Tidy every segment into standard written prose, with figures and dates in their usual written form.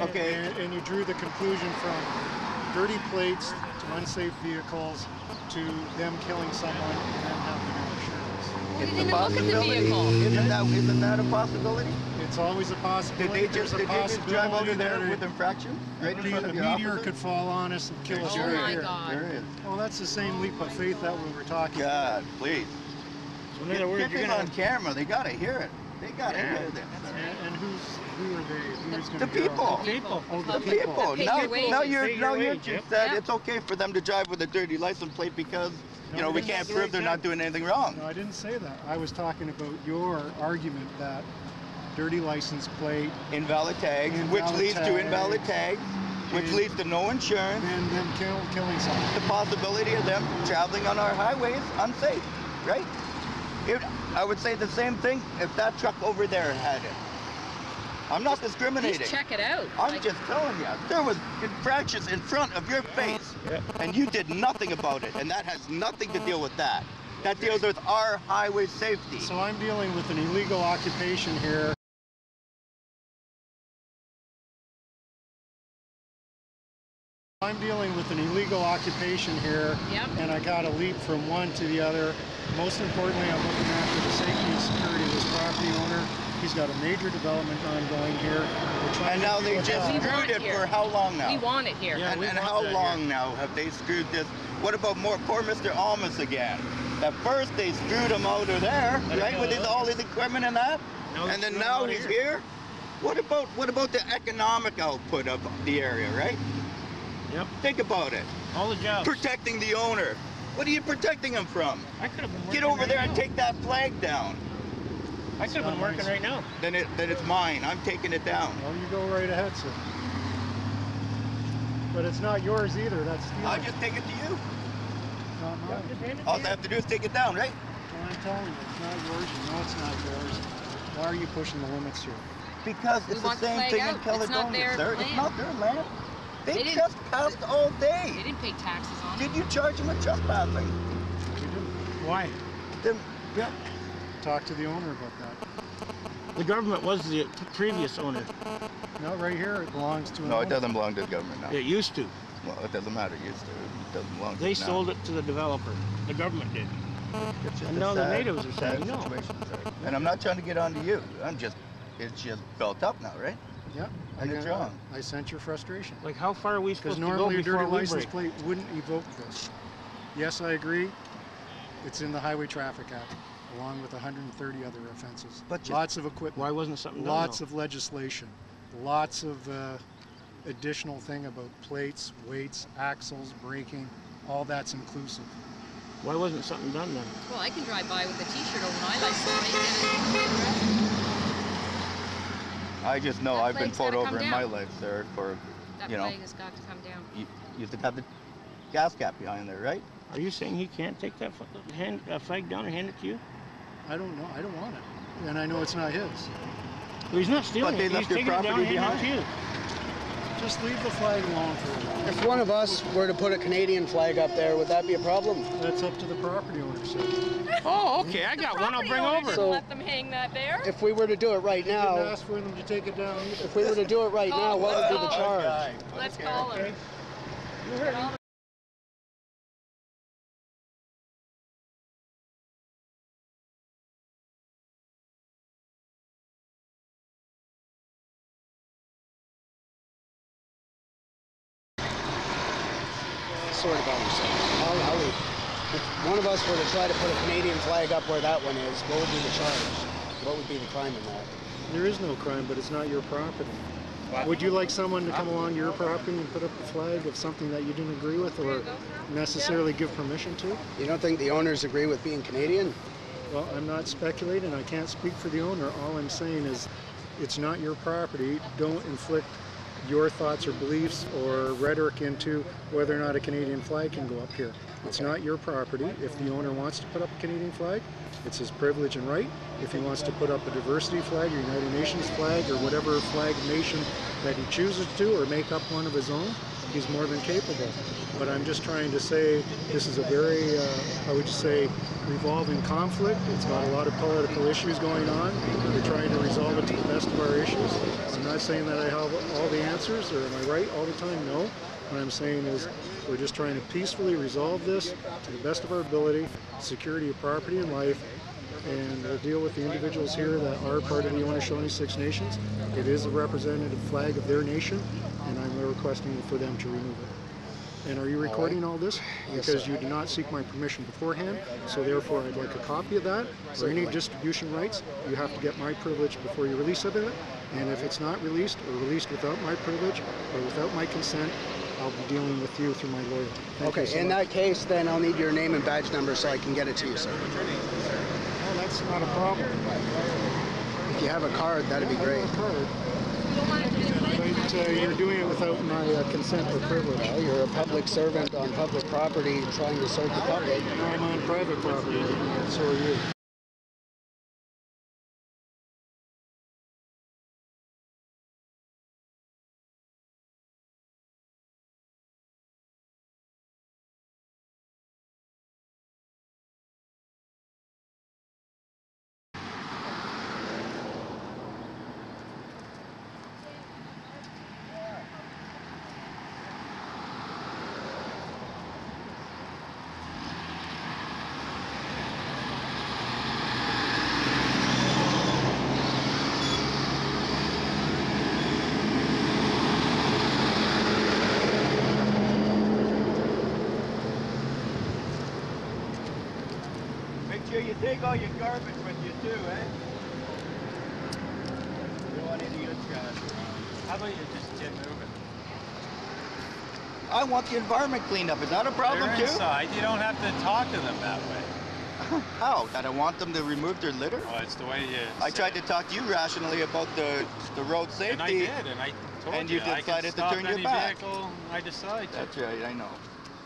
Okay. And you drew the conclusion from dirty plates to unsafe vehicles to them killing someone and then having no insurance. We didn't even look at the vehicle. Isn't that a possibility? It's always a possibility. Did they just drive over there with infraction? Right in front of A your meteor officer? could fall on us and kill us Oh right my here. God. There is. Well, that's the same leap of faith that we were talking about. God, please. So in other words, Get you're this gonna on camera. They gotta hear it. They gotta hear this. And who are they? Who's going The to get people. on? people. Oh, The the people. people. Pay Now your wages. you Yep. said Yep. it's okay for them to drive with a dirty license plate because No, you know I we didn't can't say prove they're not doing anything wrong. No, I didn't say that. I was talking about your argument that dirty license plate Invalid tags, which Invalid leads to invalid tags. tags, which And- leads to no insurance. and them killing someone. The possibility of them traveling on our highways unsafe, right? I would say the same thing if that truck over there had it. I'm not discriminating. Just check it out. I'm just telling you, there was infractions in front of your face, and you did nothing about it, and that has nothing to deal with that. That deals with our highway safety. So I'm dealing with an illegal occupation here. I'm dealing with an illegal occupation here, Yep. and I got to leap from one to the other. Most importantly, I'm looking after the safety and security of this property owner. He's got a major development ongoing here. We're trying And to now deal they with just that. We want screwed it it here. for how long now? We want it here. Yeah. And we want how that long here. now have they screwed this? What about poor Mr. Almas again? At first they screwed him out of there, right, with all his equipment and that, Now and then screwed him now out he's here. here. What about the economic output of the area, right? Yep. Think about it. All the jobs. Protecting the owner. What are you protecting him from? I could have been working Get over right there and now. take that flag down. I could have been working right now. Then it's mine. I'm taking it down. Well, you go right ahead, sir. But it's not yours either. That's stealing. I'll just take it to you. It's not mine. Just hand it All to I you. have to do is take it down, right? Well, I'm telling you, it's not yours. You know it's not yours. Why are you pushing the limits here? Because We it's the want the same flag thing in out. It's not Caledonia, their sir. It's land. not their land. They They didn't- just passed all They day. didn't pay taxes on it. Did you charge them with trespassing? You didn't. Why? Then, Yeah. Talk to the owner about that. The government was the previous owner. No, right here it belongs to an no, owner. it doesn't belong to the government now. It used to. Well, it doesn't matter. It doesn't belong to They us now. sold it to the developer. The government did. It's just And a now the sad- natives are sad saying no. situation, sir. And I'm not trying to get onto you. It's just built up now, right? Yeah. And it's got- wrong. I sense your frustration. Like, how far are we Because supposed to go normally a before dirty we license break? plate wouldn't evoke this. Yes, I agree. It's in the Highway Traffic Act, along with 130 other offenses. But just- lots of equipment. Why wasn't something done? Lots though? of legislation. Lots of additional thing about plates, weights, axles, braking. All that's inclusive. Why wasn't something done then? Well, I can drive by with a T-shirt over my license plate and I just know That I've been flag's pulled gotta over come in my down. life, sir, for, that you know, flag has got to come down. you used to have the gas cap behind there, right? Are you saying he can't take that flag down and hand it to you? I don't know. I don't want it. And I know it's not his. Well, he's not stealing But they it. left He's your taking it down property and handing it to you. Just leave the flag alone for a while. If one of us were to put a Canadian flag up there, would that be a problem? That's up to the property owner, sir. Oh, okay. I got one I'll bring over. So- Let them hang that there. If we were to do it right You didn't now, ask for them to take it down either. if we were to do it right now, what would be the charge? Let's call him. Sort of understand. I'll leave. If one of us were to try to put a Canadian flag up where that one is, what would be the charge? What would be the crime in that? There is no crime, but it's not your property. Would you like someone to come along your property and put up a flag of something that you didn't agree with or necessarily give permission to? You don't think the owners agree with being Canadian? Well, I'm not speculating. I can't speak for the owner. All I'm saying is it's not your property. Don't inflict your thoughts or beliefs or rhetoric into whether or not a Canadian flag can go up here. It's not your property. If the owner wants to put up a Canadian flag, it's his privilege and right. If he wants to put up a diversity flag or United Nations flag or whatever flag nation that he chooses to or make up one of his own, he's more than capable. But I'm just trying to say this is a very, I would say, revolving conflict. It's got a lot of political issues going on. We're trying to resolve it to the best of our issues. I'm not saying that I have all the answers, or am I right all the time? No. What I'm saying is we're just trying to peacefully resolve this to the best of our ability, security of property and life, and we'll deal with the individuals here that are part of the Onishomi Six Nations. It is a representative flag of their nation, and I'm requesting for them to remove it. And are you recording all this? Because you did not seek my permission beforehand, so therefore I'd like a copy of that. For any distribution rights, you have to get my privilege before you release of it. And if it's not released, or released without my privilege, or without my consent, I'll be dealing with you through my lawyer. Thank you so in much. that case, then I'll need your name and badge number so I can get it to you, sir. Oh, that's not a problem. If you have a card, that'd be great. I have a card. But you're doing it without my consent or privilege. Well, you're a public servant on public property trying to serve the public. No, I'm on private property, and so are you. You take all your garbage with you too, eh? You don't want any of your trash around. How about you just get moving? I want the environment cleaned up. Is that a problem They're too? inside. You don't have to talk to them that way. How? That I want them to remove their litter? Well, it's the way you I tried to talk to you rationally about the road safety. And I did, and I told And you, you I can decided to stop turn your any back. vehicle I decide to. That's right, I know.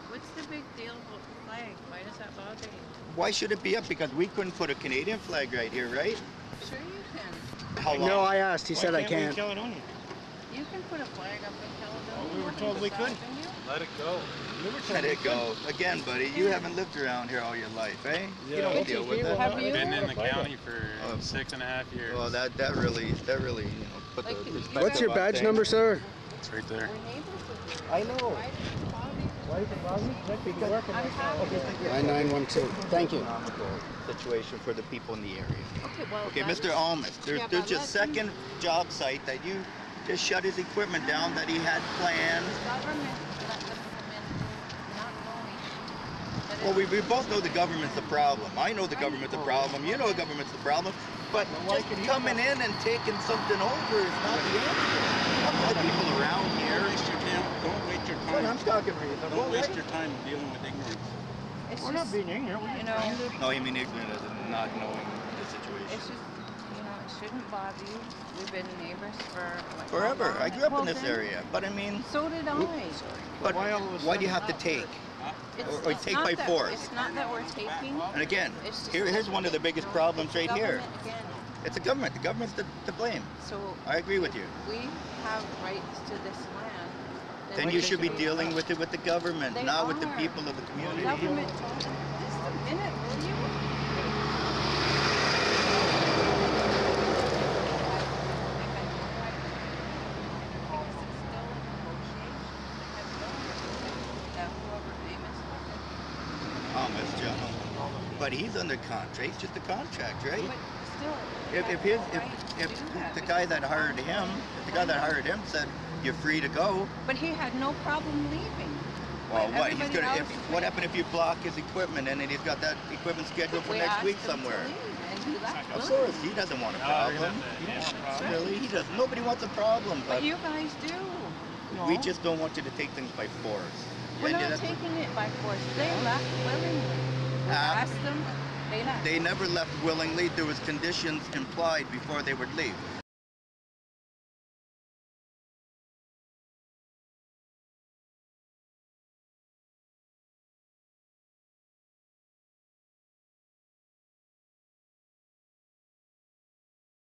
What's the big deal about the flag? Why does that bother you? Why should it be up? Because we couldn't put a Canadian flag right here, right? Sure you can. How long? No, I asked. He Why said I we in can't. Caledonia? You can put a flag up in Caledonia. Well, we were Nobody's told we couldn't. stopping you. Let it go. Let it go. Again, buddy, you haven't lived around here all your life, eh? You don't deal with that. Have you? Been in the county for 6.5 years. Well, that really, you know, put the Like, you respect guys- What's your on badge things. number, sir? It's right there. We're neighbors with you. I know. Why does it bother you? Why does it bother me? Because I'm happy. 9912. Thank you. economical situation for the people in the area. Okay, well, Okay, that's- Mr. Almas, there's Yeah, there's but just let them- second job site that you just shut his equipment down that he had planned. Government let them come in, not knowing that Well, it's- we both know the government's the problem. I know the government's the problem. You know the government's the problem. But just coming in and taking something over is not the answer. I've got people around here. Don't waste your But time. I'm talking reasonable. Don't waste right? your time dealing with ignorance. it's We're just, not being ignorant. We're you just know, trying to... No, you mean ignorant as in not knowing the situation. it's just, you know, it shouldn't bother you. We've been neighbors for like Forever. how long? I grew up Well, in this then, area. But I mean, So did I. but why do you have to take? Or take not by that- force? It's not that we're taking. And again, It's just here's that one of the biggest it's problems right here. government again. It's the government. The government's to blame. So I agree with you. we have rights to this land. Then you should be dealing with it with the government, They not with the are. people of the community. Government told them, just a minute, will you? Almost, Joe. But he's under contract. He's just a contract, right? But still, If the guy that hired him, said you're free to go, But he had no problem leaving. well, But what he's everybody gonna? else What happened if you block his equipment and then he's got that equipment scheduled for we next asked week him to somewhere? leave, and he left Of willingly. course, he doesn't want a No, we're problem. gonna have to- That's right. Really, he doesn't. Nobody wants a problem, But but you guys do. we just don't want you to take things by force. We're And not that's- taking it by force. They left willingly. We asked them, they left. They never left willingly. There was conditions implied before they would leave.